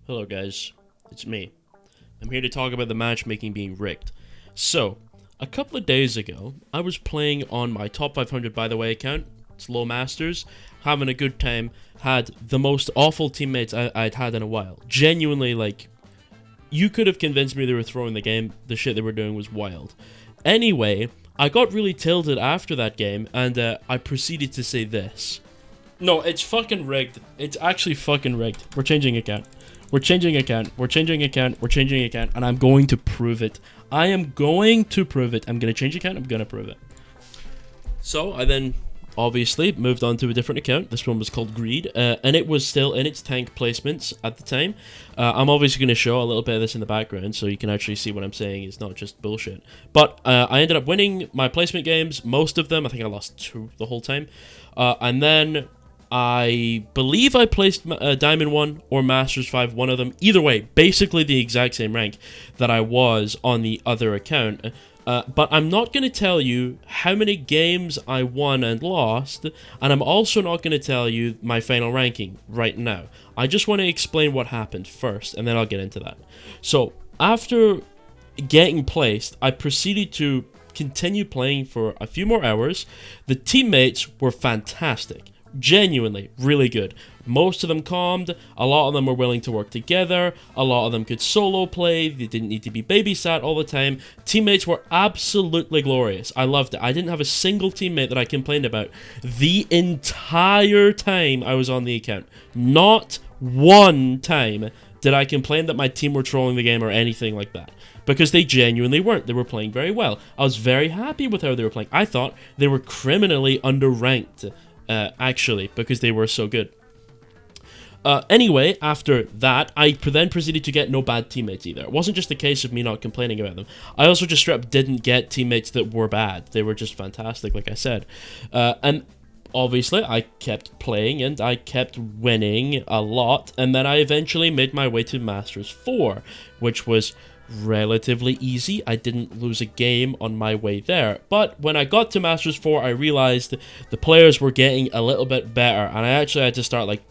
Hello guys, it's me. I'm here to talk about the matchmaking being rigged. So, a couple of days ago, I was playing on my top 500 by the way account, it's low masters, having a good time, had the most awful teammates I'd had in a while. Genuinely, like, you could have convinced me they were throwing the game, the shit they were doing was wild. Anyway, I got really tilted after that game, and I proceeded to say this. No, it's fucking rigged. It's actually fucking rigged. We're changing account. We're changing account. We're changing account. We're changing account. And I'm going to prove it. I am going to prove it. I'm going to change account. I'm going to prove it. So, I then obviously moved on to a different account. This one was called Greed. And it was still in its tank placements at the time. I'm obviously going to show a little bit of this in the background so you can actually see what I'm saying is not just bullshit. But I ended up winning my placement games. Most of them. I think I lost 2 the whole time. And then I believe I placed Diamond 1 or Masters 5, one of them. Either way, basically the exact same rank that I was on the other account. But I'm not going to tell you how many games I won and lost, and I'm also not going to tell you my final ranking right now. I just want to explain what happened first, and then I'll get into that. So, after getting placed, I proceeded to continue playing for a few more hours. The teammates were fantastic. Genuinely really good. Most of them calmed, a lot of them were willing to work together, a lot of them could solo play, they didn't need to be babysat all the time. Teammates were absolutely glorious. I loved it. I didn't have a single teammate that I complained about the entire time I was on the account. Not one time did I complain that my team were trolling the game or anything like that. Because they genuinely weren't. They were playing very well. I was very happy with how they were playing. I thought they were criminally underranked. Actually, because they were so good. Anyway, after that, I then proceeded to get no bad teammates either. It wasn't just a case of me not complaining about them. I also just straight up didn't get teammates that were bad. They were just fantastic, like I said. And obviously, I kept playing and I kept winning a lot. And then I eventually made my way to Masters 4, which was relatively easy. I didn't lose a game on my way there, but when I got to Masters 4 I realized the players were getting a little bit better, and I actually had to start like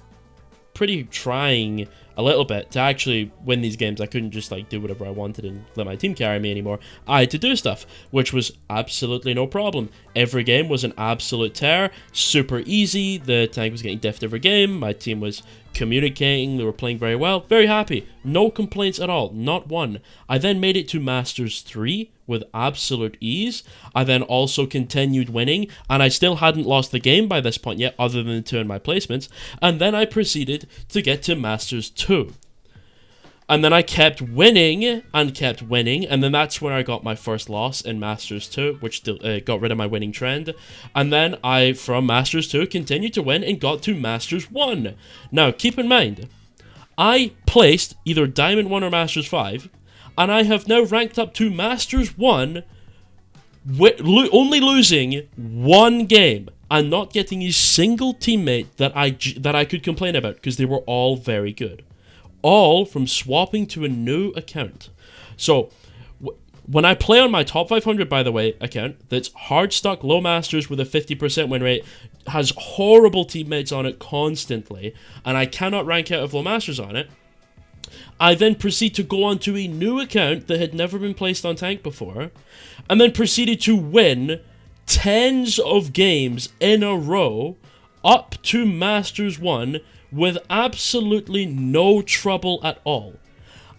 pretty trying a little bit to actually win these games. I couldn't just like do whatever I wanted and let my team carry me anymore. I had to do stuff, which was absolutely no problem. Every game was an absolute tear, super easy. The tank was getting diffed every game. My team was communicating, they were playing very well, very happy, no complaints at all, not one. I then made it to Masters 3 with absolute ease. I then also continued winning, and I still hadn't lost the game by this point yet, other than the 2 in my placements, and then I proceeded to get to Masters 2. And then I kept winning, and then that's when I got my first loss in Masters 2, which got rid of my winning trend. And then I, from Masters 2, continued to win and got to Masters 1. Now, keep in mind, I placed either Diamond 1 or Masters 5, and I have now ranked up to Masters 1, only losing 1 game, and not getting a single teammate that I could complain about, because they were all very good. All from swapping to a new account. So, when I play on my top 500, by the way, account, that's hard stuck, low masters with a 50% win rate, has horrible teammates on it constantly, and I cannot rank out of low masters on it, I then proceed to go on to a new account that had never been placed on tank before, and then proceeded to win tens of games in a row up to Masters 1 with absolutely no trouble at all.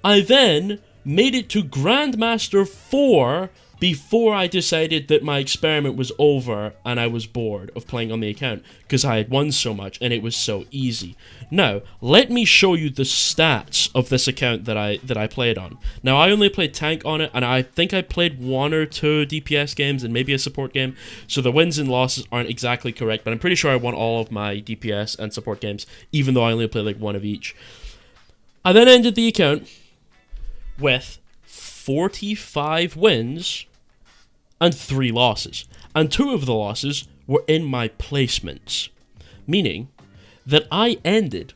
I then made it to Grandmaster 4 before I decided that my experiment was over and I was bored of playing on the account because I had won so much and it was so easy. Now, let me show you the stats of this account that I played on. Now, I only played tank on it, and I think I played 1 or 2 DPS games and maybe a support game, so the wins and losses aren't exactly correct, but I'm pretty sure I won all of my DPS and support games, even though I only played like 1 of each. I then ended the account with 45 wins and 3 losses. And 2 of the losses were in my placements. Meaning that I ended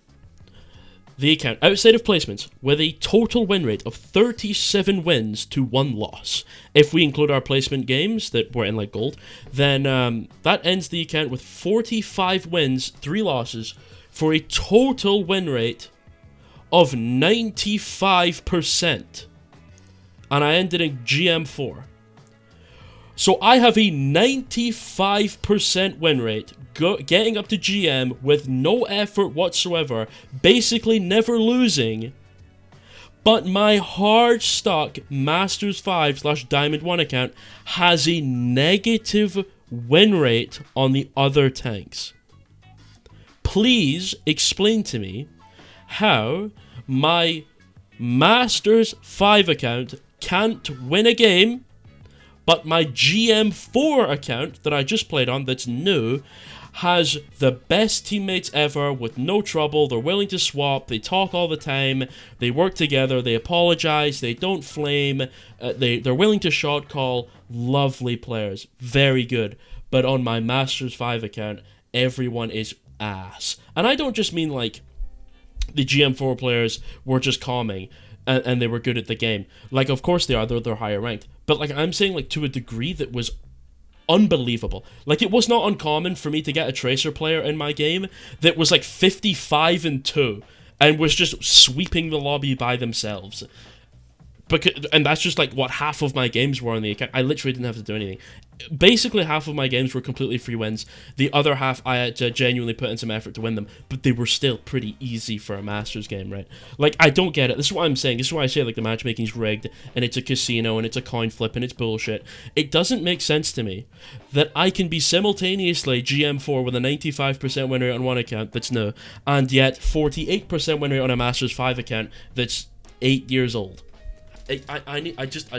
the account outside of placements with a total win rate of 37 wins to 1 loss. If we include our placement games that were in like gold, then that ends the account with 45 wins, 3 losses, for a total win rate of 95%. And I ended in GM4. So I have a 95% win rate, getting up to GM with no effort whatsoever, basically never losing. But my hard stock Masters 5 / Diamond 1 account has a negative win rate on the other tanks. Please explain to me how my Masters 5 account can't win a game, but my GM4 account that I just played on, that's new, has the best teammates ever with no trouble. They're willing to swap, they talk all the time, they work together, they apologize, they don't flame, they're willing to shot call. Lovely players, very good. But on my Masters 5 account, everyone is ass. And I don't just mean like the GM4 players were just calming and they were good at the game. Like, of course they are, they're higher ranked. But like, I'm saying, like, to a degree that was unbelievable. Like, it was not uncommon for me to get a Tracer player in my game that was like 55-2 and was just sweeping the lobby by themselves. And that's just like what half of my games were on the account. I literally didn't have to do anything. Basically, half of my games were completely free wins. The other half, I had to genuinely put in some effort to win them, but they were still pretty easy for a Masters game, right? Like, I don't get it. This is what I'm saying. This is why I say, like, the matchmaking's rigged, and it's a casino, and it's a coin flip, and it's bullshit. It doesn't make sense to me that I can be simultaneously GM4 with a 95% win rate on one account that's new, and yet 48% win rate on a Masters 5 account that's 8 years old. I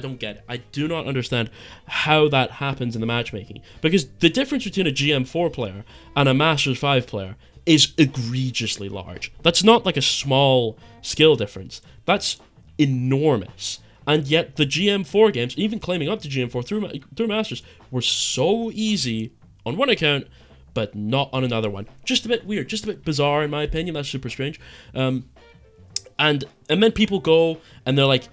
don't get it. I do not understand how that happens in the matchmaking. Because the difference between a GM4 player and a Masters 5 player is egregiously large. That's not like a small skill difference. That's enormous. And yet the GM4 games, even claiming up to GM4 through Masters, were so easy on one account, but not on another one. Just a bit weird. Just a bit bizarre, in my opinion. That's super strange. And then people go and they're like,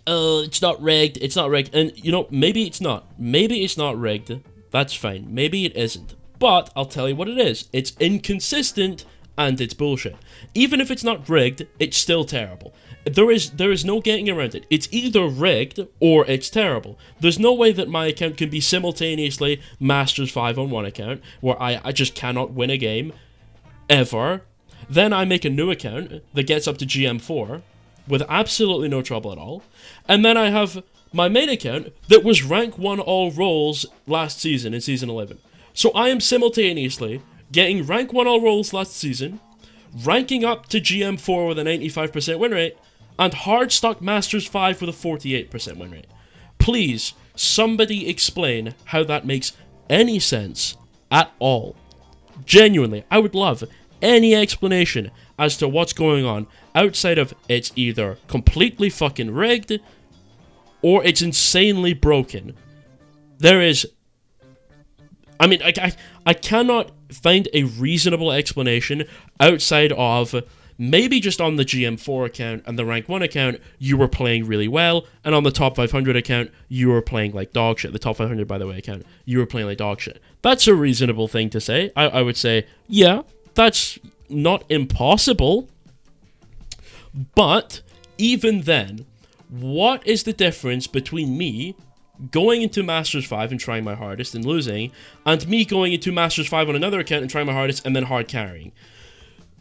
oh, it's not rigged, it's not rigged. And, you know, maybe it's not. Maybe it's not rigged. That's fine. Maybe it isn't. But I'll tell you what it is. It's inconsistent and it's bullshit. Even if it's not rigged, it's still terrible. There is no getting around it. It's either rigged or it's terrible. There's no way that my account can be simultaneously Masters 5 on one account, where I just cannot win a game, ever. Then I make a new account that gets up to GM4, with absolutely no trouble at all. And then I have my main account that was rank 1 all roles last season in Season 11. So I am simultaneously getting rank 1 all roles last season, ranking up to GM4 with a 95% win rate, and hardstock Masters 5 with a 48% win rate. Please, somebody explain how that makes any sense at all. Genuinely, I would love any explanation as to what's going on outside of it's either completely fucking rigged or it's insanely broken. There is... I mean, I cannot find a reasonable explanation outside of maybe just on the GM4 account and the rank 1 account, you were playing really well, and on the top 500 account, you were playing like dog shit. The top 500, by the way, account, you were playing like dog shit. That's a reasonable thing to say. I would say, yeah, that's not impossible. But even then, what is the difference between me going into Masters 5 and trying my hardest and losing, and me going into Masters 5 on another account and trying my hardest and then hard carrying?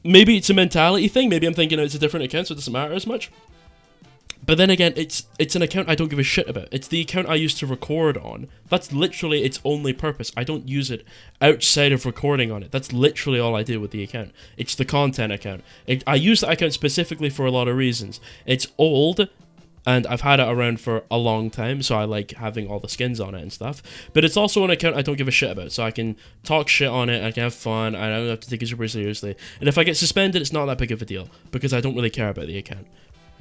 Maybe it's a mentality thing. Maybe I'm thinking it's a different account, so it doesn't matter as much. But then again, it's an account I don't give a shit about. It's the account I used to record on. That's literally its only purpose. I don't use it outside of recording on it. That's literally all I do with the account. It's the content account. I use that account specifically for a lot of reasons. It's old, and I've had it around for a long time, so I like having all the skins on it and stuff. But it's also an account I don't give a shit about, so I can talk shit on it, I can have fun, I don't have to take it super seriously. And if I get suspended, it's not that big of a deal, because I don't really care about the account.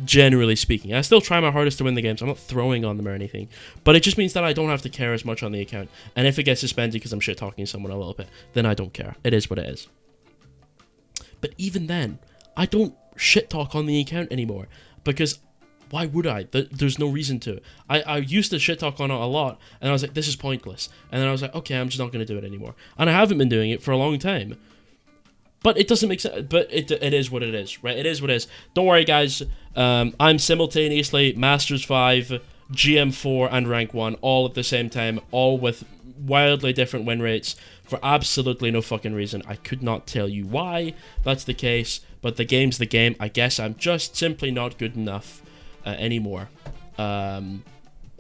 Generally speaking, I still try my hardest to win the games. I'm not throwing on them or anything, but it just means that I don't have to care as much on the account. And if it gets suspended because I'm shit talking someone a little bit, then I don't care. It is what it is. But even then, I don't shit talk on the account anymore, because why would I? There's no reason to. I used to shit talk on it a lot, and I was like, this is pointless. And then I was like, okay, I'm just not going to do it anymore. And I haven't been doing it for a long time. But it doesn't make sense. But it is what it is, right? It is what it is. Don't worry, guys. I'm simultaneously Masters 5, GM4, and Rank 1 all at the same time, all with wildly different win rates for absolutely no fucking reason. I could not tell you why that's the case, but the game's the game. I guess I'm just simply not good enough anymore. I'm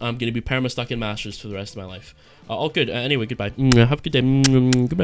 going to be perma-stuck in Masters for the rest of my life. All good. Anyway, goodbye. Have a good day. Goodbye.